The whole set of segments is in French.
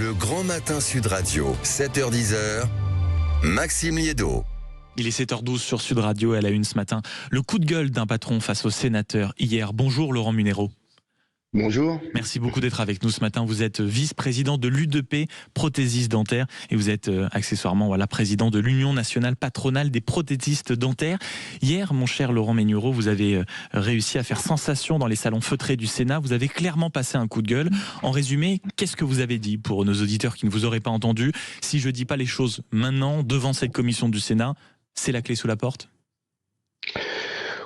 Le Grand Matin Sud Radio, 7h-10h, Maxime Liédot. Il est 7h12 sur Sud Radio. À la une ce matin, le coup de gueule d'un patron face aux sénateurs hier. Bonjour Laurent Munero. Bonjour. Merci beaucoup d'être avec nous ce matin. Vous êtes vice-président de l'UDP Prothésistes Dentaires et vous êtes accessoirement président de l'Union nationale patronale des prothésistes dentaires. Hier, mon cher Laurent Munero, vous avez réussi à faire sensation dans les salons feutrés du Sénat. Vous avez clairement passé un coup de gueule. En résumé, qu'est-ce que vous avez dit pour nos auditeurs qui ne vous auraient pas entendu? Si je ne dis pas les choses maintenant, devant cette commission du Sénat, c'est la clé sous la porte?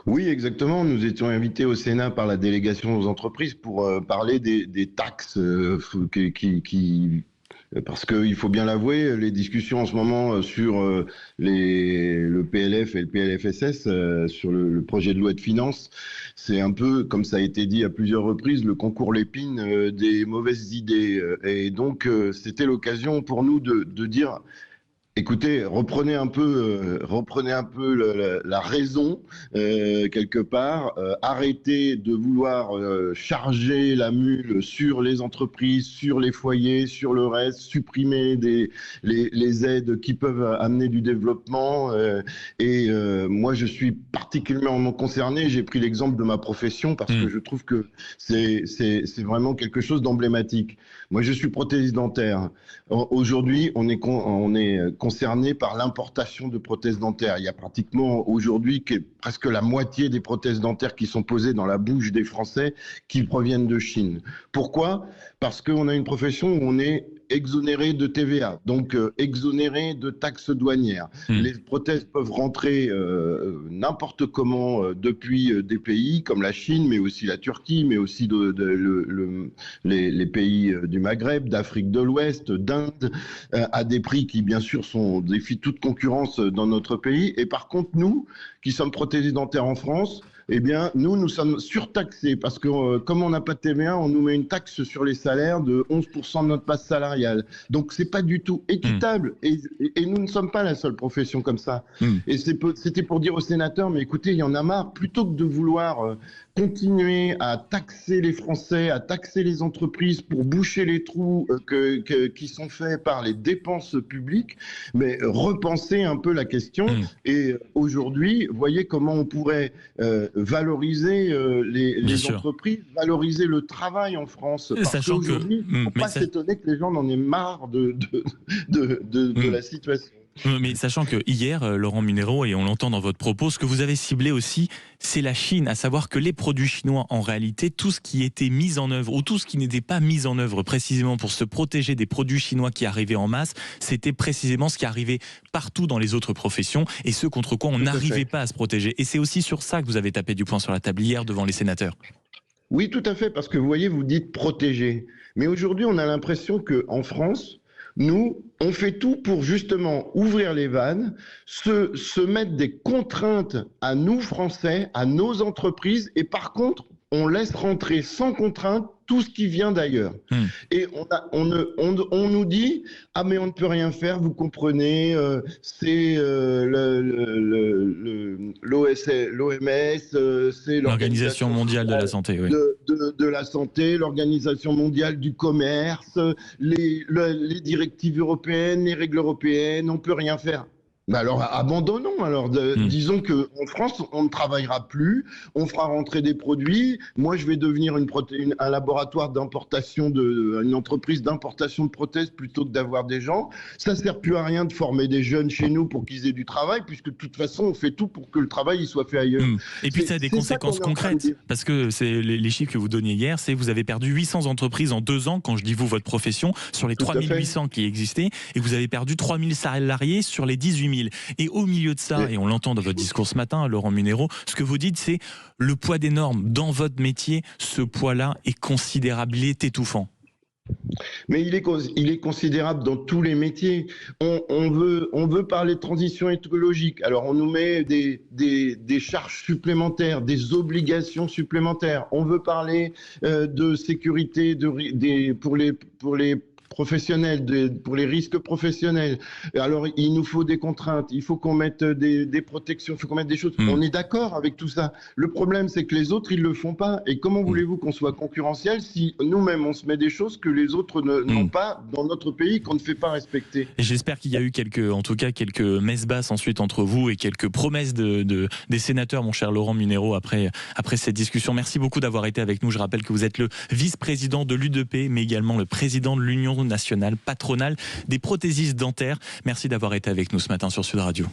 Oui, exactement. Nous étions invités au Sénat par la délégation aux entreprises pour parler des taxes parce qu'il faut bien l'avouer, les discussions en ce moment sur le PLF et le PLFSS, sur le projet de loi de finances, c'est un peu, comme ça a été dit à plusieurs reprises, le concours Lépine des mauvaises idées. Et donc, c'était l'occasion pour nous de dire... Écoutez, reprenez un peu la raison quelque part. Arrêtez de vouloir charger la mule sur les entreprises, sur les foyers, sur le reste, supprimer les aides qui peuvent amener du développement. Moi, je suis particulièrement concerné. J'ai pris l'exemple de ma profession parce que je trouve que c'est vraiment quelque chose d'emblématique. Moi, je suis prothésiste dentaire. Aujourd'hui, on est concerné par l'importation de prothèses dentaires. Il y a pratiquement aujourd'hui presque la moitié des prothèses dentaires qui sont posées dans la bouche des Français qui proviennent de Chine. Pourquoi? Parce qu'on a une profession où on est exonéré de TVA, donc exonéré de taxes douanières. Les prothèses peuvent rentrer n'importe comment depuis des pays comme la Chine, mais aussi la Turquie, mais aussi les pays du Maghreb, d'Afrique de l'Ouest, d'Inde, à des prix qui bien sûr défient toute concurrence dans notre pays. Et par contre, nous, qui sommes prothésistes dentaires en France, eh bien, nous sommes surtaxés parce que comme on n'a pas de TVA, on nous met une taxe sur les salaires de 11% de notre masse salariale. Donc, c'est pas du tout équitable. Et nous ne sommes pas la seule profession comme ça. Et c'était pour dire aux sénateurs, mais écoutez, il y en a marre. Plutôt que de vouloir continuer à taxer les Français, à taxer les entreprises pour boucher les trous qui sont faits par les dépenses publiques, mais repenser un peu la question. Et aujourd'hui, voyez comment on pourrait valoriser les entreprises, valoriser le travail en France. Parce qu'aujourd'hui, il ne faut pas s'étonner que les gens en aient marre de la situation. Mais sachant que hier, Laurent Munero, et on l'entend dans votre propos, ce que vous avez ciblé aussi, c'est la Chine, à savoir que les produits chinois, en réalité, tout ce qui était mis en œuvre, ou tout ce qui n'était pas mis en œuvre précisément pour se protéger des produits chinois qui arrivaient en masse, c'était précisément ce qui arrivait partout dans les autres professions, et ce contre quoi on n'arrivait pas à se protéger. Et c'est aussi sur ça que vous avez tapé du poing sur la table hier devant les sénateurs. Oui, tout à fait, parce que vous voyez, vous dites protéger. Mais aujourd'hui, on a l'impression qu'en France, nous, on fait tout pour justement ouvrir les vannes, se mettre des contraintes à nous, Français, à nos entreprises, et par contre, on laisse rentrer sans contrainte tout ce qui vient d'ailleurs. Et on nous dit « Ah mais on ne peut rien faire, vous comprenez, c'est l'OMS, c'est l'Organisation mondiale de la santé, oui. de la santé, l'Organisation mondiale du commerce, les directives européennes, les règles européennes, on ne peut rien faire. » Ben alors abandonnons, alors disons qu'en France on ne travaillera plus, on fera rentrer des produits, moi je vais devenir un laboratoire d'importation, une entreprise d'importation de prothèses plutôt que d'avoir des gens. Ça ne sert plus à rien de former des jeunes chez nous pour qu'ils aient du travail, puisque de toute façon on fait tout pour que le travail il soit fait ailleurs. Et puis ça a des conséquences concrètes, parce que c'est les chiffres que vous donniez hier, c'est que vous avez perdu 800 entreprises en 2 ans, quand je dis vous, votre profession, sur les 3800 qui existaient, et vous avez perdu 3000 salariés sur les 18 000. Et au milieu de ça, et on l'entend dans votre discours ce matin, Laurent Munero, ce que vous dites, c'est le poids des normes dans votre métier, ce poids-là est considérable, il est étouffant. Mais il est considérable dans tous les métiers. On veut parler de transition écologique. Alors on nous met des charges supplémentaires, des obligations supplémentaires. On veut parler de sécurité pour les professionnels, pour les risques professionnels. Alors, il nous faut des contraintes, il faut qu'on mette des protections, il faut qu'on mette des choses. On est d'accord avec tout ça. Le problème, c'est que les autres, ils le font pas. Et comment voulez-vous qu'on soit concurrentiel si nous-mêmes, on se met des choses que les autres n'ont pas dans notre pays, qu'on ne fait pas respecter? Et j'espère qu'il y a eu quelques messes basses ensuite entre vous et quelques promesses des sénateurs, mon cher Laurent Munero, après cette discussion. Merci beaucoup d'avoir été avec nous. Je rappelle que vous êtes le vice-président de l'UDP, mais également le président de l'Union nationale patronale des prothésistes dentaires. Merci d'avoir été avec nous ce matin sur Sud Radio.